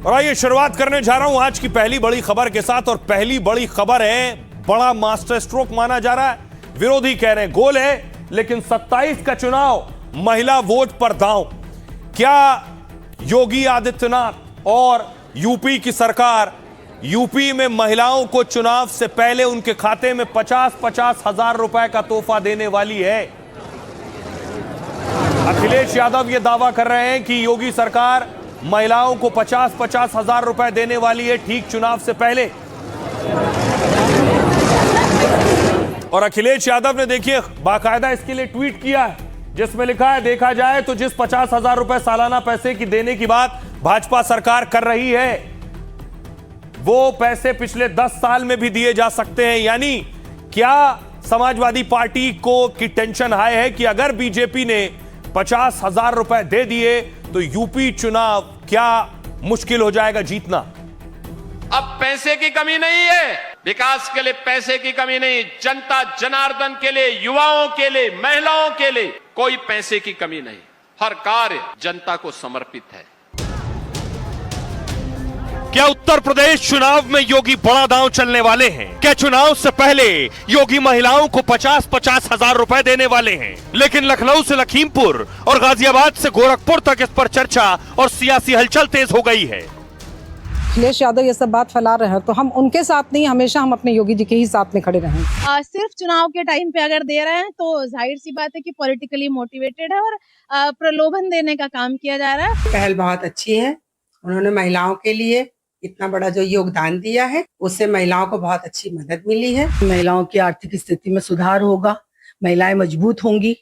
और आइए शुरुआत करने जा रहा हूं आज की पहली बड़ी खबर के साथ। और पहली बड़ी खबर है, बड़ा मास्टर स्ट्रोक माना जा रहा है। विरोधी कह रहे हैं गोल है, लेकिन 27 का चुनाव महिला वोट पर दांव। क्या योगी आदित्यनाथ और यूपी की सरकार यूपी में महिलाओं को चुनाव से पहले उनके खाते में 50-50 हजार रुपए का तोहफा देने वाली है? अखिलेश यादव यह दावा कर रहे हैं कि योगी सरकार महिलाओं को 50-50 हजार रुपए देने वाली है ठीक चुनाव से पहले। और अखिलेश यादव ने देखिए बाकायदा इसके लिए ट्वीट किया है, जिसमें लिखा है, देखा जाए तो जिस 50,000 रुपए सालाना पैसे की देने की बात भाजपा सरकार कर रही है, वो पैसे पिछले 10 साल में भी दिए जा सकते हैं। यानी क्या समाजवादी पार्टी को की टेंशन हाई है कि अगर बीजेपी ने 50,000 रुपए दे दिए तो यूपी चुनाव क्या मुश्किल हो जाएगा जीतना? अब पैसे की कमी नहीं है, विकास के लिए पैसे की कमी नहीं, जनता जनार्दन के लिए, युवाओं के लिए, महिलाओं के लिए कोई पैसे की कमी नहीं। हर कार्य जनता को समर्पित है। क्या उत्तर प्रदेश चुनाव में योगी बड़ा दांव चलने वाले हैं? क्या चुनाव से पहले योगी महिलाओं को 50-50 हजार रुपए देने वाले हैं? लेकिन लखनऊ से लखीमपुर और गाजियाबाद से गोरखपुर तक इस पर चर्चा और सियासी हलचल तेज हो गई है। अखिलेश यादव ये सब बात फैला रहे हैं तो हम उनके साथ नहीं, हमेशा हम अपने योगी जी के ही साथ में खड़े रहेंगे। सिर्फ चुनाव के टाइम पे अगर दे रहे हैं तो जाहिर सी बात है कि पॉलिटिकली मोटिवेटेड है और प्रलोभन देने का काम किया जा रहा है। पहल बहुत अच्छी है, उन्होंने महिलाओं के लिए इतना बड़ा जो योगदान दिया है उससे महिलाओं को बहुत अच्छी मदद मिली है। महिलाओं की आर्थिक स्थिति में सुधार होगा, महिलाएं मजबूत होंगी।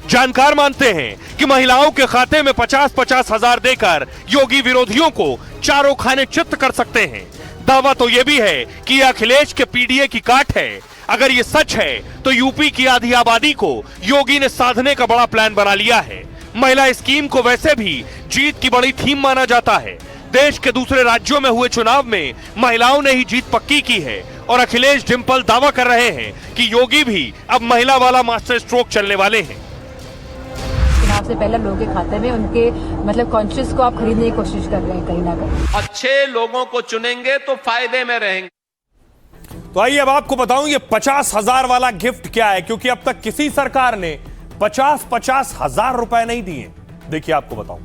जानकार मानते हैं कि महिलाओं के खाते में 50-50 हजार देकर योगी विरोधियों को चारों खाने चित्त कर सकते हैं। दावा तो यह भी है कि यह अखिलेश के पीडीए की काट है। अगर ये सच है तो यूपी की आधी आबादी को योगी ने साधने का बड़ा प्लान बना लिया है। महिला स्कीम को वैसे भी जीत की बड़ी थीम माना जाता है। देश के दूसरे राज्यों में हुए चुनाव में महिलाओं ने ही जीत पक्की की है। और अखिलेश डिंपल दावा कर रहे हैं कि योगी भी अब महिला वाला मास्टर स्ट्रोक चलने वाले हैं। चुनाव से पहले लोगों के खाते में उनके मतलब कॉन्शियस को आप खरीदने की कोशिश कर रहे हैं कहीं ना कहीं। अच्छे लोगों को चुनेंगे तो फायदे में रहेंगे। तो आइए अब आपको बताऊं ये 50,000 वाला गिफ्ट क्या है, क्योंकि अब तक किसी सरकार ने 50-50 हजार रुपए नहीं दिए। देखिए आपको बताऊं,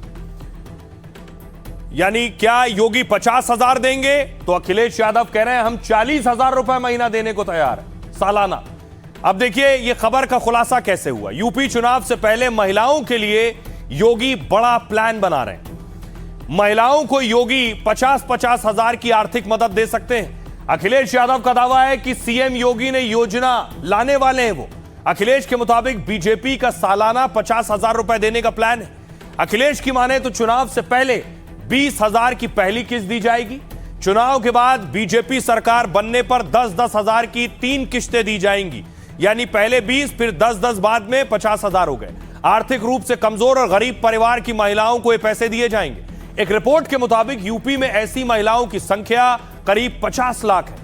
यानी क्या योगी 50,000 देंगे तो अखिलेश यादव कह रहे हैं हम 40,000 रुपए महीना देने को तैयार है सालाना। अब देखिए ये खबर का खुलासा कैसे हुआ। यूपी चुनाव से पहले महिलाओं के लिए योगी बड़ा प्लान बना रहे हैं। महिलाओं को योगी 50-50 हजार की आर्थिक मदद दे सकते हैं। अखिलेश यादव का दावा है कि सीएम योगी ने योजना लाने वाले हैं। वो अखिलेश के मुताबिक बीजेपी का सालाना 50,000 रुपए देने का प्लान है। अखिलेश की माने तो चुनाव से पहले 20,000 की पहली किस्त दी जाएगी। चुनाव के बाद बीजेपी सरकार बनने पर 10-10 हजार की 3 किस्तें दी जाएंगी। यानी पहले 20 फिर 10-10 बाद में 50,000 हो गए। आर्थिक रूप से कमजोर और गरीब परिवार की महिलाओं को ये पैसे दिए जाएंगे। एक रिपोर्ट के मुताबिक यूपी में ऐसी महिलाओं की संख्या करीब 50 लाख है।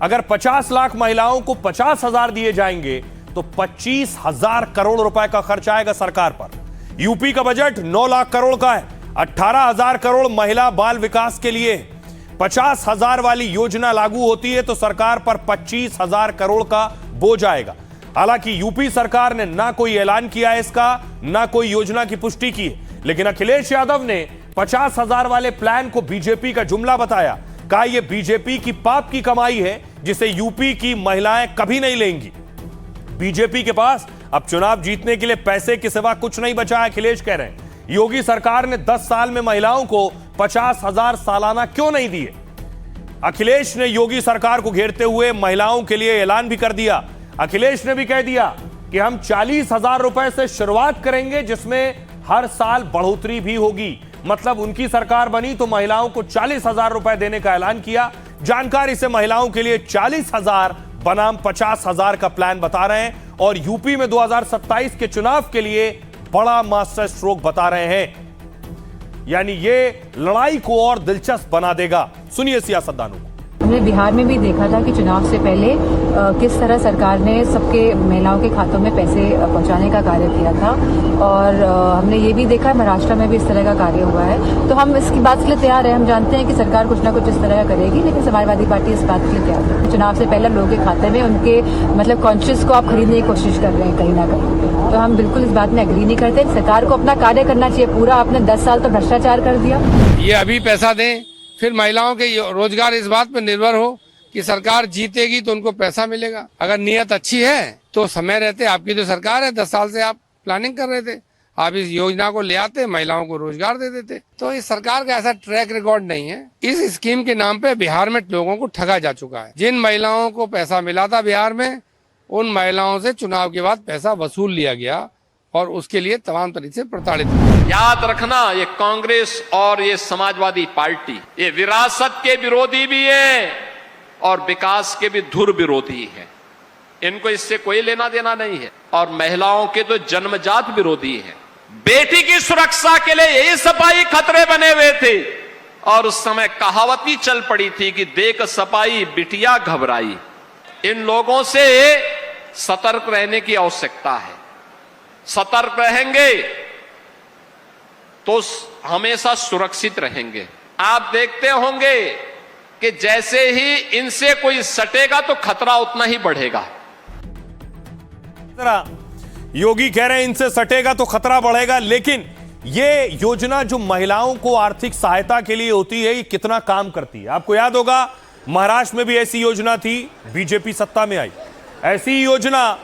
अगर 50 लाख महिलाओं को 50,000 दिए जाएंगे तो 25,000 करोड़ रुपए का खर्च आएगा सरकार पर। यूपी का बजट 9 लाख करोड़ का है। 18,000 करोड़ महिला बाल विकास के लिए। 50,000 वाली योजना लागू होती है तो सरकार पर 25,000 करोड़ का बोझ आएगा। हालांकि यूपी सरकार ने ना कोई ऐलान किया है इसका, ना कोई योजना की पुष्टि की है। लेकिन अखिलेश यादव ने 50,000 वाले प्लान को बीजेपी का जुमला बताया। कहा यह बीजेपी की पाप की कमाई है जिसे यूपी की महिलाएं कभी नहीं लेंगी। बीजेपी के पास अब चुनाव जीतने के लिए पैसे के सिवा कुछ नहीं बचा है, अखिलेश कह रहे हैं। योगी सरकार ने 10 साल में महिलाओं को 50,000 सालाना क्यों नहीं दिए? अखिलेश ने योगी सरकार को घेरते हुए महिलाओं के लिए ऐलान भी कर दिया। अखिलेश ने भी कह दिया कि हम 40,000 रुपए से शुरुआत करेंगे, जिसमें हर साल बढ़ोतरी भी होगी। मतलब उनकी सरकार बनी तो महिलाओं को 40,000 रुपए देने का ऐलान किया। जानकारी से महिलाओं के लिए 40,000 बनाम 50,000 का प्लान बता रहे हैं। और यूपी में 2027 के चुनाव के लिए बड़ा मास्टर स्ट्रोक बता रहे हैं। यानी ये लड़ाई को और दिलचस्प बना देगा। सुनिए सियासतदानों को। हमने बिहार में भी देखा था कि चुनाव से पहले किस तरह सरकार ने सबके महिलाओं के खातों में पैसे पहुंचाने का कार्य किया था, और हमने ये भी देखा महाराष्ट्र में भी इस तरह का कार्य हुआ है। तो हम इसकी बात के लिए तैयार है। हम जानते हैं कि सरकार कुछ ना कुछ इस तरह का करेगी, लेकिन समाजवादी पार्टी इस बात के लिए तैयार है। चुनाव से पहले लोगों के खाते में उनके मतलब कॉन्शियस को आप खरीदने की कोशिश कर रहे हैं कहीं ना कहीं, तो हम बिल्कुल इस बात में एग्री नहीं करते। सरकार को अपना कार्य करना चाहिए पूरा। आपने 10 साल तो भ्रष्टाचार कर दिया। ये अभी पैसा दें, फिर महिलाओं के रोजगार इस बात पर निर्भर हो कि सरकार जीतेगी तो उनको पैसा मिलेगा। अगर नियत अच्छी है तो समय रहते, आपकी तो सरकार है, 10 साल से आप प्लानिंग कर रहे थे, आप इस योजना को ले आते, महिलाओं को रोजगार दे देते। तो इस सरकार का ऐसा ट्रैक रिकॉर्ड नहीं है। इस स्कीम के नाम पे बिहार में लोगों को ठगा जा चुका है। जिन महिलाओं को पैसा मिला था बिहार में, उन महिलाओं से चुनाव के बाद पैसा वसूल लिया गया और उसके लिए तमाम तरीके से प्रताड़ित। याद रखना, ये कांग्रेस और ये समाजवादी पार्टी ये विरासत के विरोधी भी है और विकास के भी धुर विरोधी है। इनको इससे कोई लेना देना नहीं है। और महिलाओं के तो जन्मजात विरोधी है। बेटी की सुरक्षा के लिए यही सपाई खतरे बने हुए थे और उस समय कहावत ही चल पड़ी थी कि देख सपाई बिटिया घबराई। इन लोगों से सतर्क रहने की आवश्यकता है। सतर्क रहेंगे तो हमेशा सुरक्षित रहेंगे। आप देखते होंगे कि जैसे ही इनसे कोई सटेगा तो खतरा उतना ही बढ़ेगा। योगी कह रहे हैं इनसे सटेगा तो खतरा बढ़ेगा, लेकिन ये योजना जो महिलाओं को आर्थिक सहायता के लिए होती है, ये कितना काम करती है? आपको याद होगा महाराष्ट्र में भी ऐसी योजना थी, बीजेपी सत्ता में आई। ऐसी योजना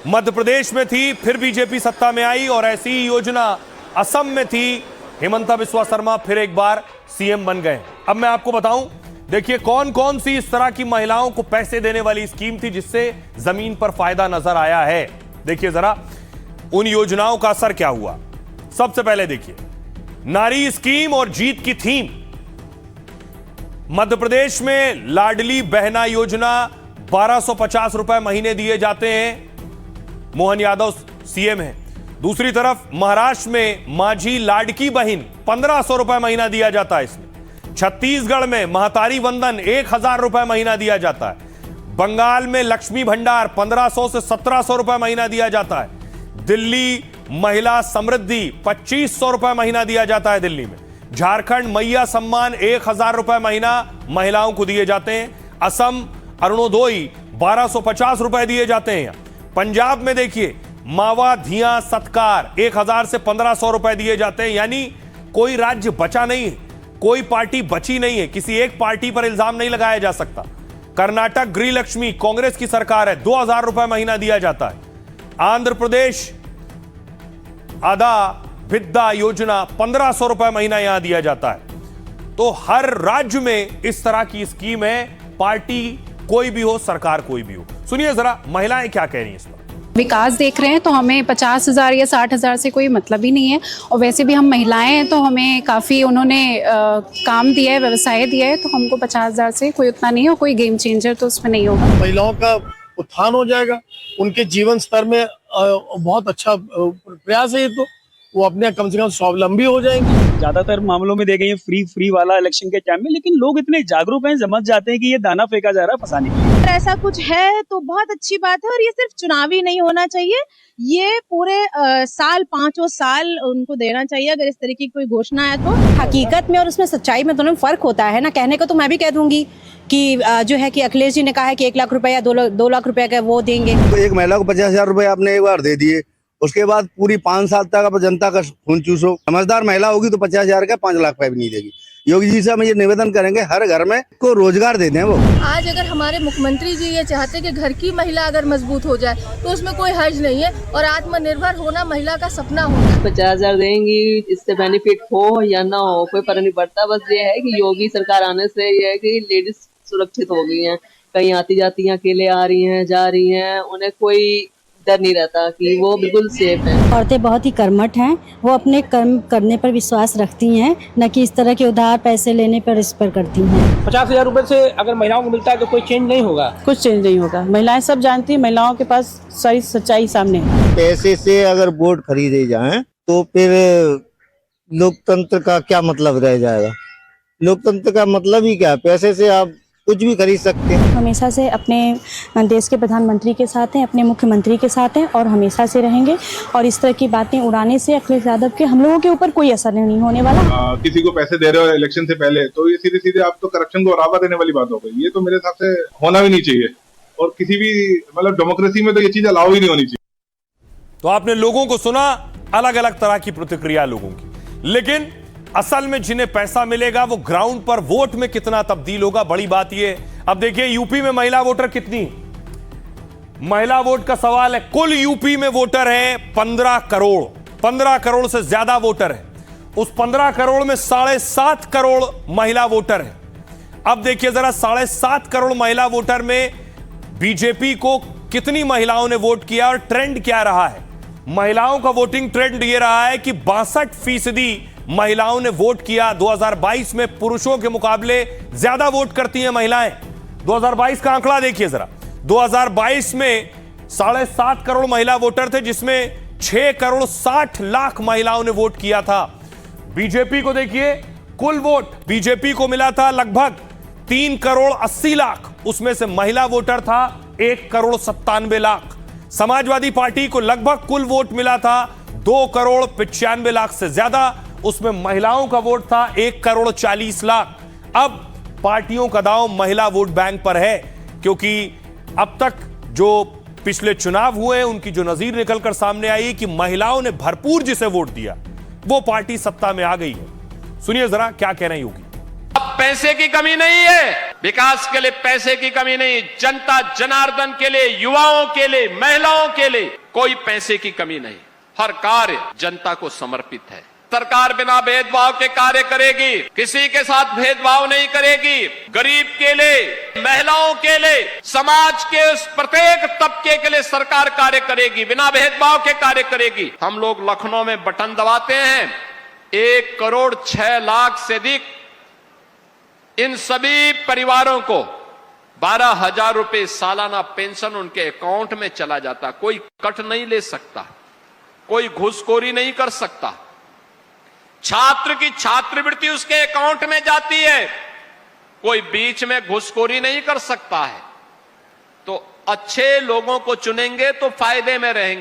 मध्य प्रदेश में थी, फिर बीजेपी सत्ता में आई, और ऐसी योजना असम में थी। हिमंता बिस्वा शर्मा फिर एक बार सीएम बन गए। अब मैं आपको बताऊं, देखिए कौन कौन सी इस तरह की महिलाओं को पैसे देने वाली स्कीम थी जिससे जमीन पर फायदा नजर आया है। देखिए जरा उन योजनाओं का असर क्या हुआ। सबसे पहले देखिए नारी स्कीम और जीत की थीम। मध्य प्रदेश में लाडली बहना योजना 1250 रुपए महीने दिए जाते हैं। मोहन यादव सीएम है। दूसरी तरफ महाराष्ट्र में माझी लाडकी बहन 1500 रुपए महीना दिया जाता है इसमें। छत्तीसगढ़ में महतारी वंदन 1000 रुपए महीना दिया जाता है। बंगाल में लक्ष्मी भंडार 1500 से 1700 रुपए महीना दिया जाता है। दिल्ली महिला समृद्धि 2500 रुपए महीना दिया जाता है दिल्ली में। झारखंड मैया सम्मान 1000 रुपए महीना महिलाओं को दिए जाते हैं। असम अरुणोदय 1250 रुपए दिए जाते हैं। पंजाब में देखिए मावा धिया सत्कार 1000 से 1500 रुपए दिए जाते हैं। यानी कोई राज्य बचा नहीं है, कोई पार्टी बची नहीं है, किसी एक पार्टी पर इल्जाम नहीं लगाया जा सकता। कर्नाटक गृह लक्ष्मी कांग्रेस की सरकार है, 2000 रुपए महीना दिया जाता है। आंध्र प्रदेश आदा विद्या योजना 1500 रुपए महीना यहां दिया जाता है। तो हर राज्य में इस तरह की स्कीम है, पार्टी कोई भी हो, सरकार कोई भी हो। सुनिए जरा महिलाएं क्या कह रही हैं इस पर। विकास देख रहे हैं तो हमें 50,000 या 60,000 से कोई मतलब ही नहीं है, और वैसे भी हम महिलाएं हैं तो हमें काफ़ी उन्होंने काम दिया है, व्यवसाय दिया है, तो हमको 50,000 से कोई उतना नहीं है, कोई गेम चेंजर तो उसमें नहीं होगा। महिलाओं का उत्थान हो जाएगा, उनके जीवन स्तर में बहुत अच्छा प्रयास है ये, तो वो अपने कम से कम स्वावलंबी हो जाएंगे। ज्यादातर मामलों में देखें ये फ्री वाला इलेक्शन के टाइम में, लेकिन लोग इतने जागरूक हैं, समझ जाते हैं कि ये दाना फेंका जा रहा है फंसाने के लिए। अगर ऐसा कुछ है तो बहुत अच्छी बात है, और ये सिर्फ चुनावी नहीं होना चाहिए, ये पूरे साल 5 साल उनको देना चाहिए अगर इस तरीके की कोई घोषणा है तो। हकीकत में और उसमें सच्चाई में दोनों में फर्क होता है ना। कहने को तो मैं भी कह दूंगी कि जो है कि अखिलेश जी ने कहा है कि 1 लाख रुपए या 2 लाख रुपए का वो देंगे, तो एक महिला को 50,000 रुपए आपने एक बार दे दिए, उसके बाद पूरी 5 साल तक आप जनता का खून चूसो। समझदार महिला होगी तो 50,000 का 5 लाख रुपए भी नहीं देगी। योगी जी से हम ये निवेदन करेंगे हर घर में को रोजगार दे दें। वो आज अगर हमारे मुख्यमंत्री जी ये चाहते कि घर की महिला अगर मजबूत हो जाए तो उसमें कोई हर्ज नहीं है, और आत्मनिर्भर होना महिला का सपना होगा। 50,000 देंगी, इससे बेनिफिट हो या ना हो कोई फर्क नहीं पड़ता। बस ये है कि योगी सरकार आने से ये है कि लेडीज सुरक्षित हो गई हैं, कहीं आती जाती हैं, अकेले आ रही हैं, जा रही हैं, उन्हें कोई डर नहीं रहता कि वो बिल्कुल सेफ है। औरतें बहुत ही कर्मठ हैं, वो अपने कर्म करने पर विश्वास रखती हैं, न कि इस तरह के उधार पैसे लेने पर इस पर करती हैं। 50,000 रुपए से अगर महिलाओं को मिलता है तो कोई चेंज नहीं होगा, कुछ चेंज नहीं होगा। महिलाएं सब जानती हैं, महिलाओं के पास सारी सच्चाई सामने है। पैसे से अगर वोट खरीदे जाएं तो फिर लोकतंत्र का क्या मतलब रह जाएगा? लोकतंत्र का मतलब ही क्या है? पैसे से आप कुछ भी खरीद सकते हैं। हमेशा से अपने देश के प्रधानमंत्री के साथ हैं, अपने मुख्यमंत्री के साथ हैं और हमेशा से रहेंगे। और इस तरह की बातें उड़ाने से अखिलेश यादव के हम लोगों के ऊपर कोई असर नहीं होने वाला। किसी को पैसे दे रहे हो इलेक्शन से पहले, तो ये सीधे सीधे आप तो करप्शन को बढ़ावा देने वाली बात हो गई। ये तो मेरे हिसाब से होना भी नहीं चाहिए, और किसी भी मतलब डेमोक्रेसी में तो ये चीज अलाउ ही नहीं होनी चाहिए। तो आपने लोगों को सुना, अलग अलग तरह की प्रतिक्रिया लोगों की, लेकिन असल में जिन्हें पैसा मिलेगा वो ग्राउंड पर वोट में कितना तब्दील होगा, बड़ी बात ये। अब देखिए यूपी में महिला वोटर कितनी, महिला वोट का सवाल है। कुल यूपी में वोटर है 15 करोड़, 15 करोड़ से ज्यादा वोटर है। उस 15 करोड़ में 7.5 करोड़ महिला वोटर है। अब देखिए जरा 7.5 करोड़ महिला वोटर में बीजेपी को कितनी महिलाओं ने वोट किया और ट्रेंड क्या रहा है। महिलाओं का वोटिंग ट्रेंड ये रहा है कि 62% महिलाओं ने वोट किया। 2022 में पुरुषों के मुकाबले ज्यादा वोट करती हैं महिलाएं। 2022 का आंकड़ा देखिए जरा। 2022 में 7.5 करोड़ महिला वोटर थे, जिसमें 6 करोड़ 60 लाख महिलाओं ने वोट किया था। बीजेपी को देखिए, कुल वोट बीजेपी को मिला था लगभग 3 करोड़ 80 लाख, उसमें से महिला वोटर था 1 करोड़ 97 लाख। समाजवादी पार्टी को लगभग कुल वोट मिला था 2 करोड़ 95 लाख से ज्यादा, उसमें महिलाओं का वोट था 1 करोड़ 40 लाख। अब पार्टियों का दांव महिला वोट बैंक पर है, क्योंकि अब तक जो पिछले चुनाव हुए उनकी जो नजीर निकलकर सामने आई कि महिलाओं ने भरपूर जिसे वोट दिया वो पार्टी सत्ता में आ गई है। सुनिए जरा क्या कह रही होगी। अब पैसे की कमी नहीं है, विकास के लिए पैसे की कमी नहीं, जनता जनार्दन के लिए, युवाओं के लिए, महिलाओं के लिए कोई पैसे की कमी नहीं। हर कार्य जनता को समर्पित है। सरकार बिना भेदभाव के कार्य करेगी, किसी के साथ भेदभाव नहीं करेगी। गरीब के लिए, महिलाओं के लिए, समाज के उस प्रत्येक तबके के लिए सरकार कार्य करेगी, बिना भेदभाव के कार्य करेगी। हम लोग लखनऊ में बटन दबाते हैं, 1 करोड़ 6 लाख से अधिक इन सभी परिवारों को 12,000 रुपए सालाना पेंशन उनके अकाउंट में चला जाता। कोई कट नहीं ले सकता, कोई घूसखोरी नहीं कर सकता। छात्र की छात्रवृत्ति उसके अकाउंट में जाती है, कोई बीच में घूसखोरी नहीं कर सकता है। तो अच्छे लोगों को चुनेंगे तो फायदे में रहेंगे।